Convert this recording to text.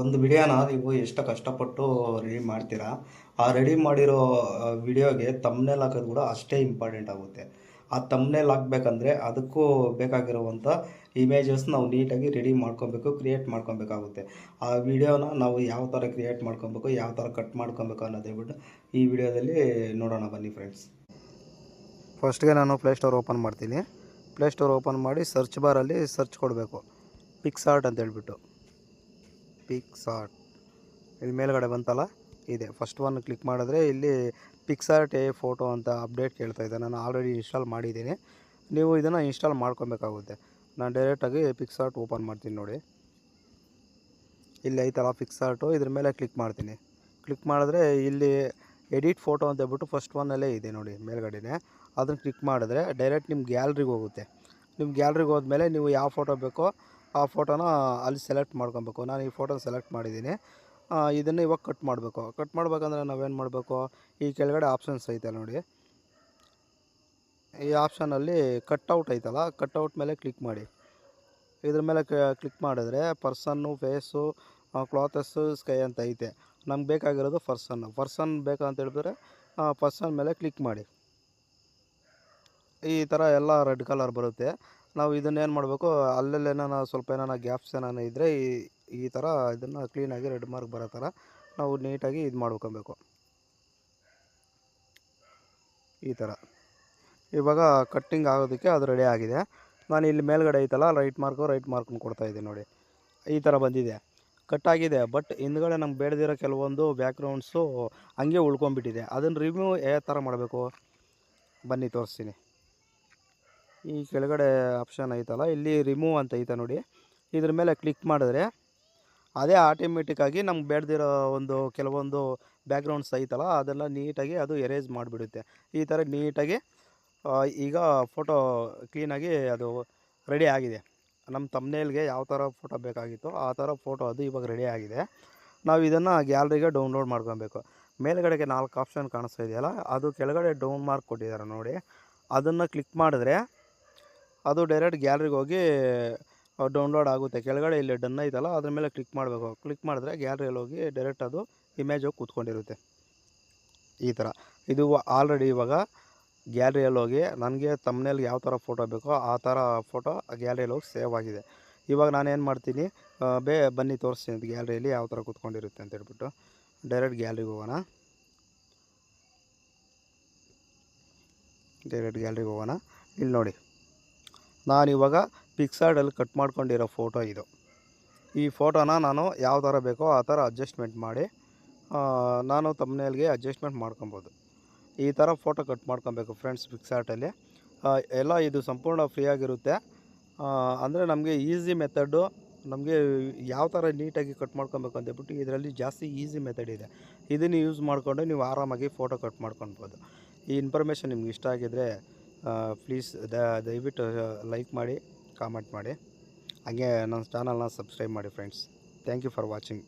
ಒಂದು ವಿಡಿಯೋನ ನೀವು ಎಷ್ಟು ಕಷ್ಟಪಟ್ಟು ರೆಡಿ ಮಾಡ್ತೀರಾ, ಆ ರೆಡಿ ಮಾಡಿರೋ ವಿಡಿಯೋಗೆ ತಮ್ನೇಲ್ ಹಾಕೋದು ಕೂಡ ಅಷ್ಟೇ ಇಂಪಾರ್ಟೆಂಟ್ ಆಗುತ್ತೆ. ಆ ತಮ್ನೇಲ್ ಹಾಕ್ಬೇಕಂದ್ರೆ ಅದಕ್ಕೂ ಬೇಕಾಗಿರುವಂಥ ಇಮೇಜಸ್ ನಾವು ನೀಟಾಗಿ ರೆಡಿ ಮಾಡ್ಕೊಬೇಕು, ಕ್ರಿಯೇಟ್ ಮಾಡ್ಕೊಬೇಕಾಗುತ್ತೆ. ಆ ವಿಡಿಯೋನ ನಾವು ಯಾವ ಥರ ಕ್ರಿಯೇಟ್ ಮಾಡ್ಕೊಬೇಕು, ಯಾವ ಥರ ಕಟ್ ಮಾಡ್ಕೊಬೇಕು ಅನ್ನೋದು ಹೇಳ್ಬಿಟ್ಟು ಈ ವಿಡಿಯೋದಲ್ಲಿ ನೋಡೋಣ ಬನ್ನಿ ಫ್ರೆಂಡ್ಸ್. ಫಸ್ಟ್ಗೆ ನಾನು ಪ್ಲೇಸ್ಟೋರ್ ಓಪನ್ ಮಾಡ್ತೀನಿ. ಪ್ಲೇಸ್ಟೋರ್ ಓಪನ್ ಮಾಡಿ ಸರ್ಚ್ ಬಾರಲ್ಲಿ ಸರ್ಚ್ ಕೊಡಬೇಕು, ಪಿಕ್ಸಾರ್ಟ್ ಅಂತ ಹೇಳ್ಬಿಟ್ಟು. ಪಿಕ್ಸಾರ್ಟ್ ಇಲ್ಲಿ ಮೇಲ್ಗಡೆ ಬಂತಲ್ಲ, ಇದೆ ಫಸ್ಟ್ ಒನ್ ಕ್ಲಿಕ್ ಮಾಡಿದ್ರೆ ಇಲ್ಲಿ ಪಿಕ್ಸಾರ್ಟ್ ಎ ಫೋಟೋ ಅಂತ ಅಪ್ಡೇಟ್ ಕೇಳ್ತಾ ಇದೆ. ನಾನು ಆಲ್ರೆಡಿ ಇನ್ಸ್ಟಾಲ್ ಮಾಡಿದ್ದೀನಿ. ನೀವು ಇದನ್ನು ಇನ್ಸ್ಟಾಲ್ ಮಾಡ್ಕೊಬೇಕಾಗುತ್ತೆ. ನಾನು ಡೈರೆಕ್ಟಾಗಿ ಪಿಕ್ಸಾರ್ಟ್ ಓಪನ್ ಮಾಡ್ತೀನಿ ನೋಡಿ. ಇಲ್ಲಿ ಐತಲ್ಲ ಪಿಕ್ಸಾರ್ಟು, ಇದ್ರ ಮೇಲೆ ಕ್ಲಿಕ್ ಮಾಡ್ತೀನಿ. ಕ್ಲಿಕ್ ಮಾಡಿದ್ರೆ ಇಲ್ಲಿ ಎಡಿಟ್ ಫೋಟೋ ಅಂತ ಹೇಳ್ಬಿಟ್ಟು ಫಸ್ಟ್ ಒನ್ನಲ್ಲೇ ಇದೆ ನೋಡಿ ಮೇಲ್ಗಡೆನೆ. ಅದನ್ನು ಕ್ಲಿಕ್ ಮಾಡಿದ್ರೆ ಡೈರೆಕ್ಟ್ ನಿಮ್ಮ ಗ್ಯಾಲ್ರಿಗೆ ಹೋಗುತ್ತೆ. ನಿಮ್ಮ ಗ್ಯಾಲ್ರಿಗೆ ಹೋದ್ಮೇಲೆ ನೀವು ಯಾವ ಫೋಟೋ ಬೇಕೋ ಆ ಫೋಟೋನ ಅಲ್ಲಿ ಸೆಲೆಕ್ಟ್ ಮಾಡ್ಕೊಬೇಕು. ನಾನು ಈ ಫೋಟೋ ಸೆಲೆಕ್ಟ್ ಮಾಡಿದ್ದೀನಿ. ಇದನ್ನು ಇವಾಗ ಕಟ್ ಮಾಡಬೇಕು. ಕಟ್ ಮಾಡಬೇಕಂದ್ರೆ ನಾವೇನು ಮಾಡಬೇಕು, ಈ ಕೆಳಗಡೆ ಆಪ್ಷನ್ಸ್ ಐತೆ ನೋಡಿ. ಈ ಆಪ್ಷನಲ್ಲಿ ಕಟ್ಔಟ್ ಐತಲ್ಲ, ಕಟ್ಔಟ್ ಮೇಲೆ ಕ್ಲಿಕ್ ಮಾಡಿ. ಇದ್ರ ಮೇಲೆ ಕ್ಲಿಕ್ ಮಾಡಿದ್ರೆ ಪರ್ಸನ್ನು, ಫೇಸು, ಕ್ಲಾತಸ್ಸು, ಸ್ಕೈ ಅಂತ ಐತೆ. ನಮ್ಗೆ ಬೇಕಾಗಿರೋದು ಪರ್ಸನ್ ಬೇಕಂತ ಹೇಳಿದ್ರೆ ಪರ್ಸನ್ ಮೇಲೆ ಕ್ಲಿಕ್ ಮಾಡಿ. ಈ ಥರ ಎಲ್ಲ ರೆಡ್ ಕಲರ್ ಬರುತ್ತೆ. ನಾವು ಇದನ್ನೇನು ಮಾಡಬೇಕು, ಅಲ್ಲಲ್ಲಿ ಸ್ವಲ್ಪ ಗ್ಯಾಪ್ಸ್ ಏನಾನ ಇದ್ದರೆ ಈ ಥರ ಇದನ್ನು ಕ್ಲೀನಾಗಿ ರೆಡ್ ಮಾರ್ಕ್ ಬರೋ ಥರ ನಾವು ನೀಟಾಗಿ ಇದು ಮಾಡ್ಕೊಬೇಕು. ಈ ಥರ ಇವಾಗ ಕಟ್ಟಿಂಗ್ ಆಗೋದಕ್ಕೆ ಅದು ರೆಡಿ ಆಗಿದೆ. ನಾನು ಇಲ್ಲಿ ಮೇಲ್ಗಡೆ ಐತಲ್ಲ ರೈಟ್ ಮಾರ್ಕ್ನ ಕೊಡ್ತಾಯಿದ್ದೀನಿ ನೋಡಿ. ಈ ಥರ ಬಂದಿದೆ, ಕಟ್ಟಾಗಿದೆ. ಬಟ್ ಹಿಂದ್ಗಡೆ ನಮ್ಗೆ ಬೇಡದಿರೋ ಕೆಲವೊಂದು ಬ್ಯಾಕ್ಗ್ರೌಂಡ್ಸು ಹಂಗೆ ಉಳ್ಕೊಂಬಿಟ್ಟಿದೆ. ಅದನ್ನು ರಿಮೂವ್ ಯಾವ ಥರ ಮಾಡಬೇಕು ಬನ್ನಿ ತೋರಿಸ್ತೀನಿ. ಈ ಕೆಳಗಡೆ ಆಪ್ಷನ್ ಐತಲ್ಲ, ಇಲ್ಲಿ ರಿಮೂವ್ ಅಂತ ಐತೆ ನೋಡಿ. ಇದ್ರ ಮೇಲೆ ಕ್ಲಿಕ್ ಮಾಡಿದ್ರೆ ಅದೇ ಆಟೋಮೆಟಿಕ್ಕಾಗಿ ನಮ್ಗೆ ಬೇಡದಿರೋ ಕೆಲವೊಂದು ಬ್ಯಾಕ್ಗ್ರೌಂಡ್ಸ್ ಐತಲ್ಲ ಅದೆಲ್ಲ ನೀಟಾಗಿ ಅದು ಎರೇಸ್ ಮಾಡಿಬಿಡುತ್ತೆ. ಈ ಥರ ನೀಟಾಗಿ ಈಗ ಫೋಟೋ ಕ್ಲೀನಾಗಿ ಅದು ರೆಡಿ ಆಗಿದೆ. ನಮ್ಮ ತಮ್ನೇಲ್ಗೆ ಯಾವ ಥರ ಫೋಟೋ ಬೇಕಾಗಿತ್ತೋ ಆ ಥರ ಫೋಟೋ ಅದು ಇವಾಗ ರೆಡಿ ಆಗಿದೆ. ನಾವು ಇದನ್ನು ಗ್ಯಾಲರಿಗೆ ಡೌನ್ಲೋಡ್ ಮಾಡ್ಕೊಬೇಕು. ಮೇಲ್ಗಡೆಗೆ 4 ಆಪ್ಷನ್ ಕಾಣಿಸ್ತಾ ಇದೆಯಲ್ಲ, ಅದು ಕೆಳಗಡೆ ಡೌನ್ ಮಾರ್ಕ್ ಕೊಟ್ಟಿದ್ದಾರೆ ನೋಡಿ. ಅದನ್ನು ಕ್ಲಿಕ್ ಮಾಡಿದ್ರೆ ಅದು ಡೈರೆಕ್ಟ್ ಗ್ಯಾಲರಿಗೆ ಹೋಗಿ ಡೌನ್ಲೋಡ್ ಆಗುತ್ತೆ. ಕೆಳಗಡೆ ಇಲ್ಲಿ ಡನ್ ಐತಲ್ಲ ಅದ್ರ ಮೇಲೆ ಕ್ಲಿಕ್ ಮಾಡಬೇಕು. ಕ್ಲಿಕ್ ಮಾಡಿದ್ರೆ ಗ್ಯಾಲರಿಯಲ್ಲಿ ಹೋಗಿ ಡೈರೆಕ್ಟ್ ಅದು ಇಮೇಜ್ ಹೋಗಿ ಕೂತ್ಕೊಂಡಿರುತ್ತೆ. ಈ ಥರ ಇದು ಆಲ್ರೆಡಿ ಇವಾಗ ಗ್ಯಾಲರಿಯಲ್ಲಿ ಹೋಗಿ ನನಗೆ ತಮ್ನೇಲ್ಗೆ ಯಾವ ಥರ ಫೋಟೋ ಬೇಕೋ ಆ ಥರ ಫೋಟೋ ಗ್ಯಾಲರಿಯಲ್ಲಿ ಹೋಗಿ ಸೇವ್ ಆಗಿದೆ. ಇವಾಗ ನಾನೇನು ಮಾಡ್ತೀನಿ, ಬನ್ನಿ ತೋರಿಸ್ತೀನಿ ಗ್ಯಾಲರಿಯಲ್ಲಿ ಯಾವ ಥರ ಕೂತ್ಕೊಂಡಿರುತ್ತೆ ಅಂತ ಹೇಳ್ಬಿಟ್ಟು. ಡೈರೆಕ್ಟ್ ಗ್ಯಾಲರಿಗೆ ಹೋಗೋಣ. ಇಲ್ಲಿ ನೋಡಿ, ನಾನಿವಾಗ ಪಿಕ್ಸಾರ್ಟಲ್ಲಿ ಕಟ್ ಮಾಡ್ಕೊಂಡಿರೋ ಫೋಟೋ ಇದು. ಈ ಫೋಟೋನ ನಾನು ಯಾವ ಥರ ಬೇಕೋ ಆ ಥರ ಅಡ್ಜಸ್ಟ್ಮೆಂಟ್ ಮಾಡಿ ನಾನು ತಮ್ನೇಲ್ಗೆ ಅಡ್ಜಸ್ಟ್ಮೆಂಟ್ ಮಾಡ್ಕೊಬೋದು. ಈ ಥರ ಫೋಟೋ ಕಟ್ ಮಾಡ್ಕೊಬೇಕು ಫ್ರೆಂಡ್ಸ್ ಪಿಕ್ಸಾರ್ಟಲ್ಲಿ. ಎಲ್ಲ ಇದು ಸಂಪೂರ್ಣ ಫ್ರೀಯಾಗಿರುತ್ತೆ. ಅಂದರೆ ನಮಗೆ ಈಸಿ ಮೆಥಡ್ಡು. ನಮಗೆ ಯಾವ ಥರ ನೀಟಾಗಿ ಕಟ್ ಮಾಡ್ಕೊಬೇಕು ಅಂತ ಹೇಳ್ಬಿಟ್ಟು ಇದರಲ್ಲಿ ಜಾಸ್ತಿ ಈಸಿ ಮೆಥಡ್ ಇದೆ. ಇದನ್ನು ಯೂಸ್ ಮಾಡಿಕೊಂಡು ನೀವು ಆರಾಮಾಗಿ ಫೋಟೋ ಕಟ್ ಮಾಡ್ಕೊಳ್ಬೋದು. ಈ ಇನ್ಫಾರ್ಮೇಷನ್ ನಿಮ್ಗೆ ಇಷ್ಟ ಆಗಿದ್ದರೆ ಪ್ಲೀಸ್ ದಯವಿಟ್ಟು ಲೈಕ್ ಮಾಡಿ, ಕಾಮೆಂಟ್ ಮಾಡಿ, ಹಾಗೆ ನನ್ನ ಚಾನಲ್ನ ಸಬ್ಸ್ಕ್ರೈಬ್ ಮಾಡಿ friends. Thank you for watching.